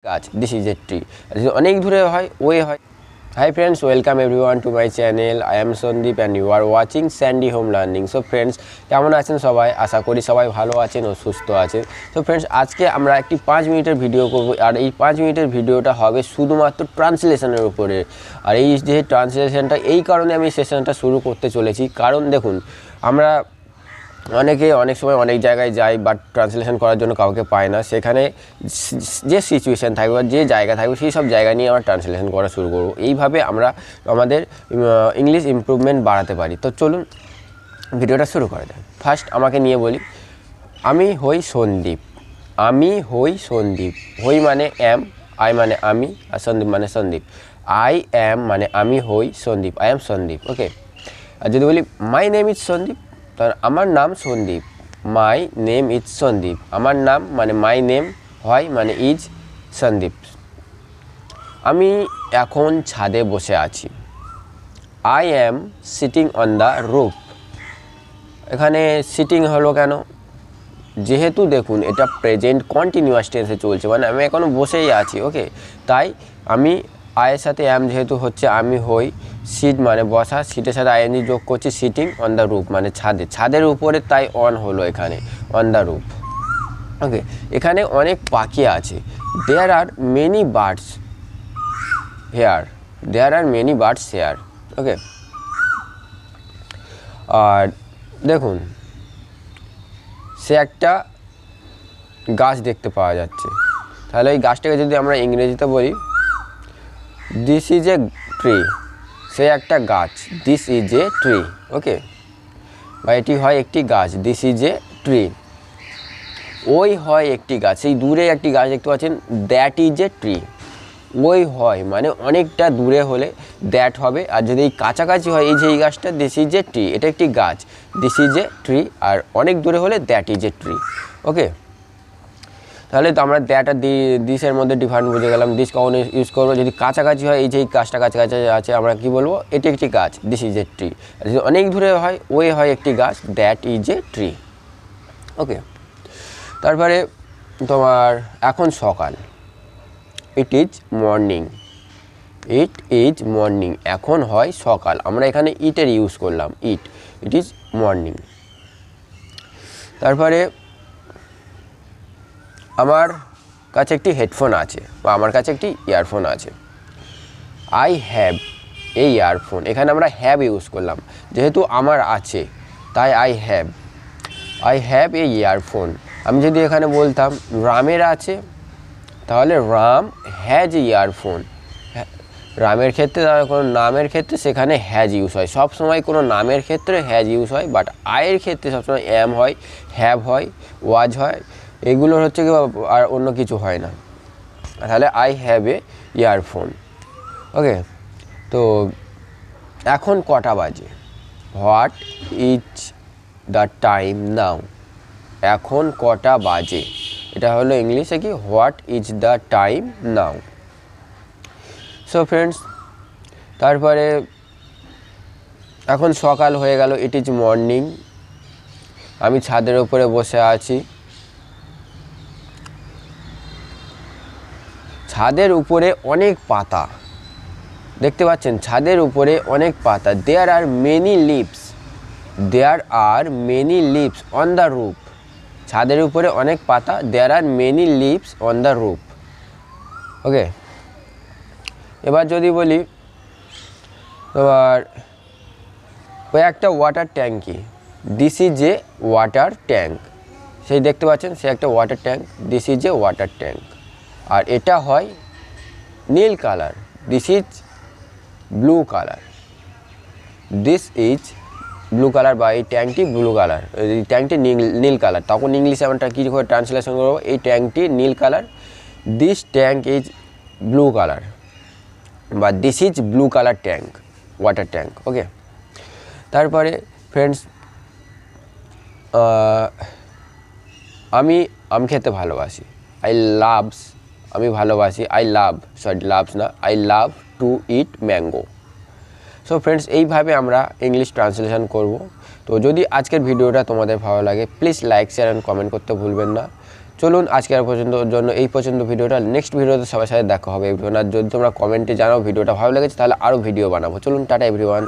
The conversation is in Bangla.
গাছ, দিস ইজ এ ট্রি। যদি অনেক দূরে হয় ওয়ে হয়। Hi friends, welcome everyone to my channel. I am Sandeep and you are watching Sandy home learning. So friends, কেমন আছেন সবাই? আশা করি সবাই ভালো আছেন ও সুস্থ আছেন। সো ফ্রেন্ডস, আজকে আমরা একটি 5 মিনিটের ভিডিও করব, আর এই 5 মিনিটের ভিডিওটা হবে শুধুমাত্র ট্রান্সলেশনের উপরে। আর এই যে ট্রান্সলেশনটা, এই কারণে আমি সেশনটা শুরু করতে চলেছি, কারণ দেখুন, আমরা অনেকে অনেক সময় অনেক জায়গায় যাই, বাট ট্রান্সলেশন করার জন্য কাউকে পায় না। সেখানে যে সিচুয়েশান থাকবে বা যে জায়গা থাকবে সেই সব জায়গা নিয়ে আমরা ট্রান্সলেশন করা শুরু করবো। এইভাবে আমরা আমাদের ইংলিশ ইমপ্রুভমেন্ট বাড়াতে পারি। তো চলুন ভিডিওটা শুরু করা যায়। ফার্স্ট আমাকে নিয়ে বলি, আমি হই সন্দীপ। আমি হই সন্দীপ। হই মানে অ্যাম, আই মানে আমি, আর সন্দীপ মানে সন্দীপ। আই অ্যাম মানে আমি হই Sandeep, I am Sandeep. Okay. আর যদি বলি মাই নেম ইজ সন্দীপ, তাহলে আমার নাম Sandeep. My name is Sandeep. আমার নাম মানে মাই নেম হয় মানে ইজ সন্দীপ। আমি এখন ছাদে বসে আছি। I am sitting on the roof. এখানে সিটিং হলো কেন? যেহেতু দেখুন এটা প্রেজেন্ট কন্টিনিউয়াস টেন্সে চলছে, মানে আমি এখনও বসেই আছি। ওকে, তাই আমি আয়ের সাথে অ্যাম যেহেতু হচ্ছে, আমি হই সিট মানে বসা, সিটের সাথে আইএনজি যোগ করছি, সিটিং অন দ্য রুফ মানে ছাদে, ছাদের উপরে, তাই অন হলো এখানে, অন দ্য রুফ। ওকে, এখানে অনেক পাখি আছে। There are many birds here. There are many birds here. Okay, আর দেখুন সে একটা গাছ দেখতে পাওয়া যাচ্ছে। তাহলে এই গাছটাকে যদি আমরা ইংরেজিতে বলি, দিস ইজ এ ট্রি। সে একটা গাছ, দিস ইজ এ ট্রি। ওকে, বা এটি হয় একটি গাছ, দিস ইজ এ ট্রি। ওই হয় একটি গাছ, সেই দূরে একটি গাছ দেখতে পাচ্ছেন, দ্যাট ইজ এ ট্রি। ওই হয় মানে অনেকটা দূরে হলে দ্যাট হবে, আর যদি এই কাছাকাছি হয়, এই যে এই গাছটা, দিস ইজ এ ট্রি, এটা একটি গাছ, দিস ইজ এ ট্রি। আর অনেক দূরে হলে দ্যাট ইজ এ ট্রি। ওকে, তাহলে তো আমরা দ্যাট আর দিসের মধ্যে ডিফারেন্ট বুঝে গেলাম। দিস কখন ইউজ করবো? যদি কাছাকাছি হয়, এই যে এই গাছটা কাছাকাছি আছে, আমরা কি বলবো? এটি একটি গাছ, দিস ইজ এ ট্রি। আর যদি অনেক দূরে হয়, ওই হয় একটি গাছ, দ্যাট ইজ এ ট্রি। ওকে, তারপরে তোমার এখন সকাল, it is morning. It is morning, এখন হয় সকাল। আমরা এখানে ইটের ইউজ করলাম, ইট ইজ মর্নিং। তারপরে আমার কাছে একটি হেডফোন আছে, বা আমার কাছে একটি ইয়ারফোন আছে। I have a earphone. এখানে আমরা হ্যাভ ইউজ করলাম, যেহেতু আমার আছে তাই I have. I have a earphone. আমি যদি এখানে বলতাম রামের আছে, তাহলে রাম হ্যাজ এ ইয়ারফোন। রামের ক্ষেত্রে, কোনো নামের ক্ষেত্রে সেখানে হ্যাজ ইউজ হয়। সব সময় কোনো নামের ক্ষেত্রে হ্যাজ ইউজ হয়, বাট আয়ের ক্ষেত্রে সবসময় অ্যাম হয়, হ্যাভ হয়, ওয়াজ হয়, এগুলোর হচ্ছে কি আর অন্য কিছু হয় না। তাহলে আই হ্যাভ এ ইয়ারফোন। ওকে, তো এখন কটা বাজে? হোয়াট ইজ দ্য টাইম নাও। এখন কটা বাজে, এটা হলো ইংলিশে কি, what is the time now. So friends, তারপরে এখন সকাল হয়ে গেল, ইট ইজ মর্নিং। আমি ছাদের উপরে বসে আছি। ছাদের উপরে অনেক পাতা দেখতে পাচ্ছেন, ছাদের উপরে অনেক পাতা। There are many leaves. There are many leaves on the roof. ছাদের উপরে অনেক পাতা, there are many leaves on the roof. Okay, এবার যদি বলি তোমার ওই একটা ওয়াটার ট্যাঙ্কি, this is a water tank. সেই দেখতে পাচ্ছেন, সে একটা water tank, this is a water tank. আর এটা হয় নীল colour, this is blue colour. This is blue colour, বা এই ট্যাঙ্কটি ব্লু কালার, এই ট্যাঙ্কটি নীল কালার। তখন ইংলিশে আমরা কী করে ট্রান্সলেশন করবো? এই ট্যাঙ্কটি নীল colour, this tank is blue colour, বা this is blue colour tank, water tank. Okay, তারপরে ফ্রেন্ডস, আমি আম খেতে ভালোবাসি। আই লাভস, আমি ভালোবাসি, আই লাভ, সরি লাভস না, I love to it mango. So friends, এইভাবে আমরা ইংলিশ ট্রান্সলেশন করব। তো যদি আজকের ভিডিওটা তোমাদের ভালো লাগে, please like, share and comment করতে ভুলবেন না। চলুন আজকে আর জন্য এই পর্যন্ত ভিডিওটা, নেক্সট ভিডিওতে সবার সাথে দেখা হবে এভরিওয়ান। আর যদি তোমরা কমেন্টে জানাও ভিডিওটা ভালো লেগেছে তাহলে আরও ভিডিও বানাবো। চলুন টাটা এভরিওয়ান।